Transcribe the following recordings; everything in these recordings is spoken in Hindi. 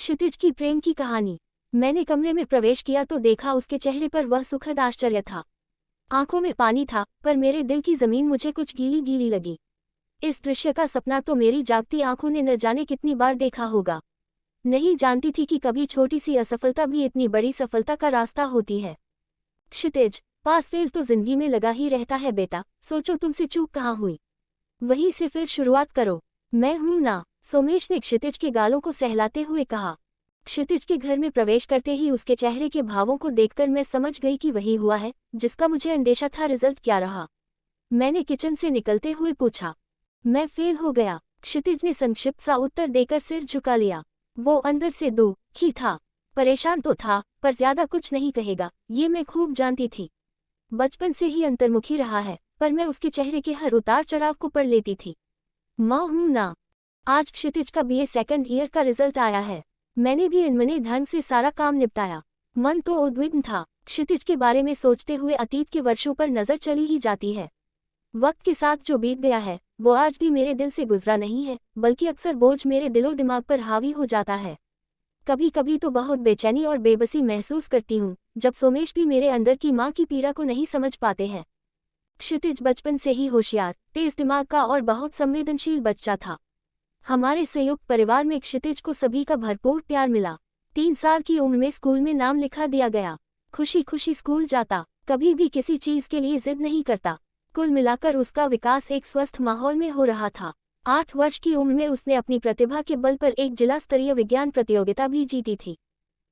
क्षितिज की प्रेम की कहानी। मैंने कमरे में प्रवेश किया तो देखा उसके चेहरे पर वह सुखद आश्चर्य था। आंखों में पानी था, पर मेरे दिल की जमीन मुझे कुछ गीली गीली लगी। इस दृश्य का सपना तो मेरी जागती आंखों ने न जाने कितनी बार देखा होगा। नहीं जानती थी कि कभी छोटी सी असफलता भी इतनी बड़ी सफलता का रास्ता होती है। क्षितिज, पास फेल तो जिंदगी में लगा ही रहता है बेटा, सोचो तुमसे चूक कहाँ हुई, वहीं से फिर शुरुआत करो। मैं हूं ना, सोमेश ने क्षितिज के गालों को सहलाते हुए कहा। क्षितिज के घर में प्रवेश करते ही उसके चेहरे के भावों को देखकर मैं समझ गई कि वही हुआ है जिसका मुझे अंदेशा था। रिजल्ट क्या रहा? मैंने किचन से निकलते हुए पूछा। मैं फेल हो गया, क्षितिज ने संक्षिप्त सा उत्तर देकर सिर झुका लिया। वो अंदर से दुखी था, परेशान तो था, पर ज्यादा कुछ नहीं कहेगा ये मैं खूब जानती थी। बचपन से ही अंतर्मुखी रहा है, पर मैं उसके चेहरे के हर उतार चढ़ाव को पढ़ लेती थी। माँ हूं ना, आज क्षितिज का बीए सेकंड ईयर का रिजल्ट आया है। मैंने भी अनमने ढंग से सारा काम निपटाया। मन तो उद्विग्न था, क्षितिज के बारे में सोचते हुए अतीत के वर्षों पर नजर चली ही जाती है। वक्त के साथ जो बीत गया है वो आज भी मेरे दिल से गुजरा नहीं है, बल्कि अक्सर बोझ मेरे दिलो दिमाग पर हावी हो जाता है। कभी कभी तो बहुत बेचैनी और बेबसी महसूस करती हूँ, जब सोमेश भी मेरे अंदर की माँ की पीड़ा को नहीं समझ पाते हैं। क्षितिज बचपन से ही होशियार, तेज दिमाग का और बहुत संवेदनशील बच्चा था। हमारे संयुक्त परिवार में क्षितिज को सभी का भरपूर प्यार मिला। 3 साल की उम्र में स्कूल में नाम लिखा दिया गया। खुशी खुशी स्कूल जाता, कभी भी किसी चीज के लिए जिद नहीं करता। कुल मिलाकर उसका विकास एक स्वस्थ माहौल में हो रहा था। 8 वर्ष की उम्र में उसने अपनी प्रतिभा के बल पर एक जिला स्तरीय विज्ञान प्रतियोगिता भी जीती थी।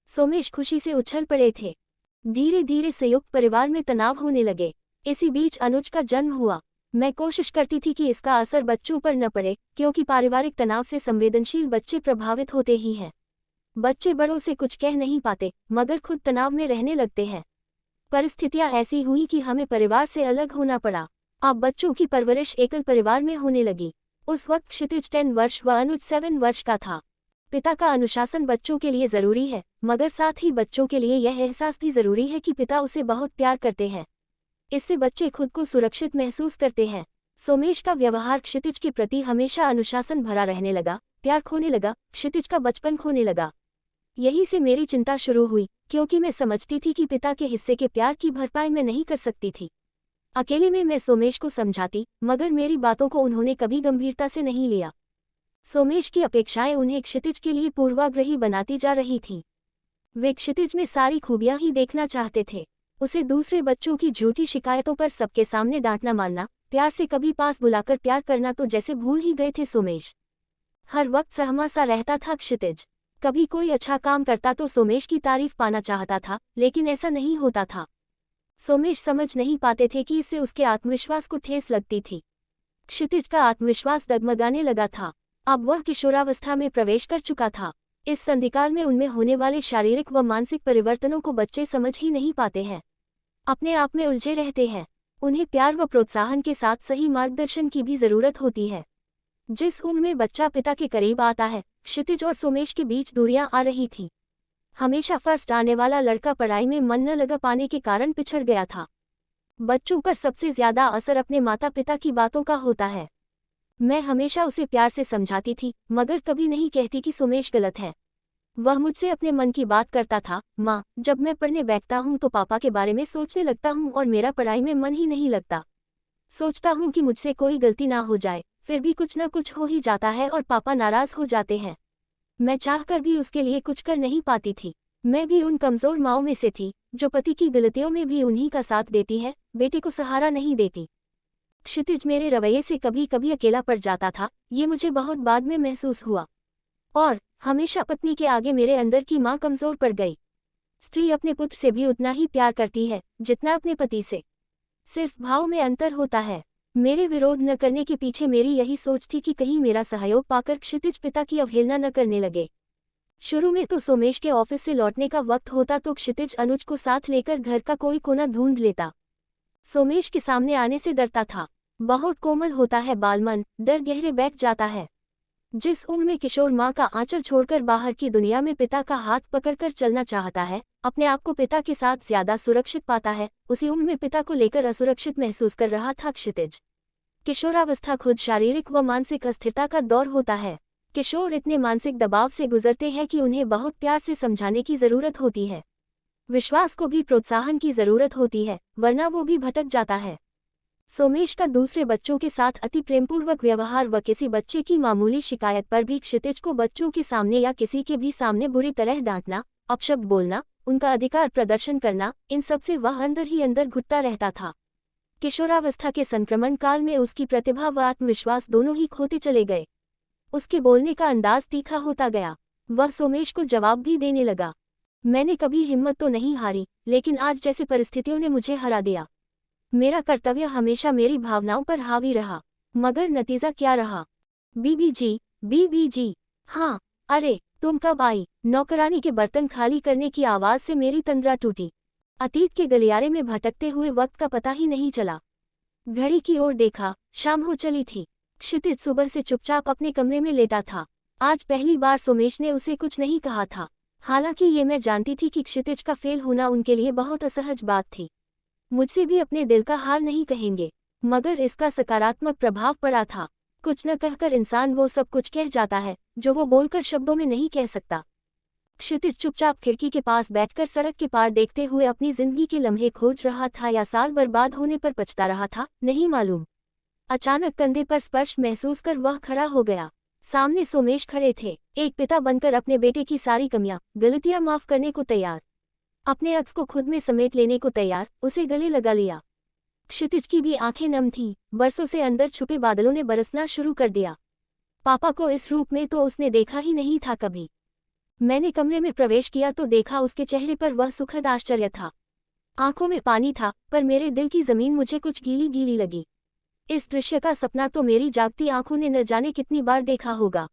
सोमेश खुशी से उछल पड़े थे। धीरे धीरे संयुक्त परिवार में तनाव होने लगे। इसी बीच अनुज का जन्म हुआ। मैं कोशिश करती थी कि इसका असर बच्चों पर न पड़े, क्योंकि पारिवारिक तनाव से संवेदनशील बच्चे प्रभावित होते ही हैं। बच्चे बड़ों से कुछ कह नहीं पाते, मगर खुद तनाव में रहने लगते हैं। परिस्थितियां ऐसी हुई कि हमें परिवार से अलग होना पड़ा। अब बच्चों की परवरिश एकल परिवार में होने लगी। उस वक्त क्षितिज 10 वर्ष व अनुज 7 वर्ष का था। पिता का अनुशासन बच्चों के लिए जरूरी है, मगर साथ ही बच्चों के लिए यह एहसास भी जरूरी है कि पिता उसे बहुत प्यार करते हैं। इससे बच्चे खुद को सुरक्षित महसूस करते हैं। सोमेश का व्यवहार क्षितिज के प्रति हमेशा अनुशासन भरा रहने लगा, प्यार खोने लगा, क्षितिज का बचपन खोने लगा। यही से मेरी चिंता शुरू हुई, क्योंकि मैं समझती थी कि पिता के हिस्से के प्यार की भरपाई मैं नहीं कर सकती थी। अकेले में मैं सोमेश को समझाती, मगर मेरी बातों को उन्होंने कभी गंभीरता से नहीं लिया। सोमेश की अपेक्षाएं उन्हें क्षितिज के लिए पूर्वाग्रही बनाती जा रही थीं। वे क्षितिज में सारी खूबियां ही देखना चाहते थे। उसे दूसरे बच्चों की झूठी शिकायतों पर सबके सामने डांटना मारना, प्यार से कभी पास बुलाकर प्यार करना तो जैसे भूल ही गए थे सोमेश। हर वक्त सहमा सा रहता था क्षितिज। कभी कोई अच्छा काम करता तो सोमेश की तारीफ पाना चाहता था, लेकिन ऐसा नहीं होता था। सोमेश समझ नहीं पाते थे कि इससे उसके आत्मविश्वास को ठेस लगती थी। क्षितिज का आत्मविश्वास डगमगाने लगा था। अब वह किशोरावस्था में प्रवेश कर चुका था। इस संधिकाल में उनमें होने वाले शारीरिक व मानसिक परिवर्तनों को बच्चे समझ ही नहीं पाते हैं। अपने आप में उलझे रहते हैं। उन्हें प्यार व प्रोत्साहन के साथ सही मार्गदर्शन की भी जरूरत होती है। जिस उम्र में बच्चा पिता के करीब आता है, क्षितिज और सोमेश के बीच दूरियां आ रही थी। हमेशा फर्स्ट आने वाला लड़का पढ़ाई में मन न लगा पाने के कारण पिछड़ गया था। बच्चों पर सबसे ज्यादा असर अपने माता पिता की बातों का होता है। मैं हमेशा उसे प्यार से समझाती थी, मगर कभी नहीं कहती कि सोमेश गलत है। वह मुझसे अपने मन की बात करता था। माँ, जब मैं पढ़ने बैठता हूँ तो पापा के बारे में सोचने लगता हूँ और मेरा पढ़ाई में मन ही नहीं लगता। सोचता हूँ कि मुझसे कोई गलती ना हो जाए, फिर भी कुछ न कुछ हो ही जाता है और पापा नाराज हो जाते हैं। मैं चाहकर भी उसके लिए कुछ कर नहीं पाती थी। मैं भी उन कमजोर माँओं में से थी, जो पति की गलतियों में भी उन्हीं का साथ देती है, बेटे को सहारा नहीं देती। क्षितिज मेरे रवैये से कभी कभी अकेला पड़ जाता था, ये मुझे बहुत बाद में महसूस हुआ। और हमेशा पत्नी के आगे मेरे अंदर की माँ कमजोर पड़ गई। स्त्री अपने पुत्र से भी उतना ही प्यार करती है जितना अपने पति से, सिर्फ भाव में अंतर होता है। मेरे विरोध न करने के पीछे मेरी यही सोच थी कि कहीं मेरा सहयोग पाकर क्षितिज पिता की अवहेलना न करने लगे। शुरू में तो सोमेश के ऑफिस से लौटने का वक्त होता तो क्षितिज अनुज को साथ लेकर घर का कोई कोना ढूंढ लेता। सोमेश के सामने आने से डरता था। बहुत कोमल होता है बालमन, डर गहरे बैठ जाता है। जिस उम्र में किशोर माँ का आंचल छोड़कर बाहर की दुनिया में पिता का हाथ पकड़कर चलना चाहता है, अपने आप को पिता के साथ ज्यादा सुरक्षित पाता है, उसी उम्र में पिता को लेकर असुरक्षित महसूस कर रहा था क्षितिज। किशोरावस्था खुद शारीरिक व मानसिक अस्थिरता का दौर होता है। किशोर इतने मानसिक दबाव से गुजरते हैं कि उन्हें बहुत प्यार से समझाने की जरूरत होती है। विश्वास को भी प्रोत्साहन की जरूरत होती है, वरना वो भी भटक जाता है। सोमेश का दूसरे बच्चों के साथ अति प्रेमपूर्वक व्यवहार व किसी बच्चे की मामूली शिकायत पर भी क्षितिज को बच्चों के सामने या किसी के भी सामने बुरी तरह डांटना, अपशब्द बोलना, उनका अधिकार प्रदर्शन करना, इन सब से वह अंदर ही अंदर घुटता रहता था। किशोरावस्था के संक्रमण काल में उसकी प्रतिभा व आत्मविश्वास दोनों ही खोते चले गए। उसके बोलने का अंदाज तीखा होता गया। वह सोमेश को जवाब भी देने लगा। मैंने कभी हिम्मत तो नहीं हारी, लेकिन आज जैसे परिस्थितियों ने मुझे हरा दिया। मेरा कर्तव्य हमेशा मेरी भावनाओं पर हावी रहा, मगर नतीजा क्या रहा? बीबी जी। हाँ, अरे तुम कब आई? नौकरानी के बर्तन खाली करने की आवाज से मेरी तंद्रा टूटी। अतीत के गलियारे में भटकते हुए वक्त का पता ही नहीं चला। घड़ी की ओर देखा, शाम हो चली थी। क्षितिज सुबह से चुपचाप अपने कमरे में लेटा था। आज पहली बार सोमेश ने उसे कुछ नहीं कहा था। हालांकि ये मैं जानती थी कि क्षितिज का फेल होना उनके लिए बहुत असहज बात थी। मुझसे भी अपने दिल का हाल नहीं कहेंगे, मगर इसका सकारात्मक प्रभाव पड़ा था। कुछ न कहकर इंसान वो सब कुछ कह जाता है जो वो बोलकर शब्दों में नहीं कह सकता। क्षितिज चुपचाप खिड़की के पास बैठकर सड़क के पार देखते हुए अपनी जिंदगी के लम्हे खोज रहा था या साल बर्बाद होने पर पछता रहा था, नहीं मालूम। अचानक कंधे पर स्पर्श महसूस कर वह खड़ा हो गया। सामने सोमेश खड़े थे, एक पिता बनकर अपने बेटे की सारी कमियां, गलतियां माफ करने को तैयार, अपने अक्स को खुद में समेट लेने को तैयार, उसे गले लगा लिया। क्षितिज की भी आंखें नम थीं, बरसों से अंदर छुपे बादलों ने बरसना शुरू कर दिया। पापा को इस रूप में तो उसने देखा ही नहीं था कभी। मैंने कमरे में प्रवेश किया तो देखा उसके चेहरे पर वह सुखद आश्चर्य था। आंखों में पानी था, पर मेरे दिल की जमीन मुझे कुछ गीली गीली लगी। इस दृश्य का सपना तो मेरी जागती आंखों ने न जाने कितनी बार देखा होगा।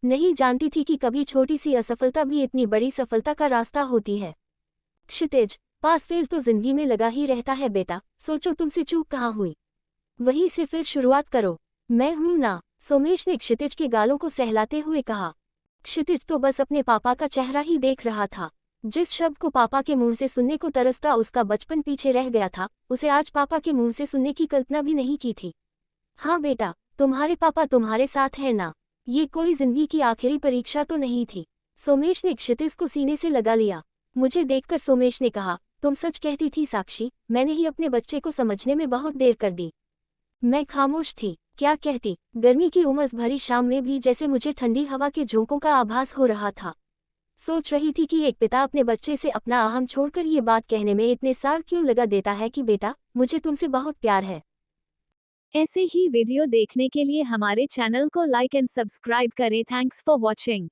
नहीं जानती थी कि कभी छोटी सी असफलता भी इतनी बड़ी सफलता का रास्ता होती है। क्षितिज, पास फेल तो जिंदगी में लगा ही रहता है बेटा, सोचो तुमसे चूक कहाँ हुई, वहीं से फिर शुरुआत करो। मैं हूं ना, सोमेश ने क्षितिज के गालों को सहलाते हुए कहा। क्षितिज तो बस अपने पापा का चेहरा ही देख रहा था। जिस शब्द को पापा के मुंह से सुनने को तरसता उसका बचपन पीछे रह गया था, उसे आज पापा के मुंह से सुनने की कल्पना भी नहीं की थी। हाँ बेटा, तुम्हारे पापा तुम्हारे साथ है ना, ये कोई जिंदगी की आखिरी परीक्षा तो नहीं थी। सोमेश ने क्षितिज को सीने से लगा लिया। मुझे देखकर सोमेश ने कहा, तुम सच कहती थी साक्षी, मैंने ही अपने बच्चे को समझने में बहुत देर कर दी। मैं खामोश थी, क्या कहती। गर्मी की उमस भरी शाम में भी जैसे मुझे ठंडी हवा के झोंकों का आभास हो रहा था। सोच रही थी कि एक पिता अपने बच्चे से अपना अहम छोड़कर ये बात कहने में इतने साल क्यों लगा देता है कि बेटा, मुझे तुमसे बहुत प्यार है। ऐसे ही वीडियो देखने के लिए हमारे चैनल को लाइक एंड सब्सक्राइब करें। Thanks for watching.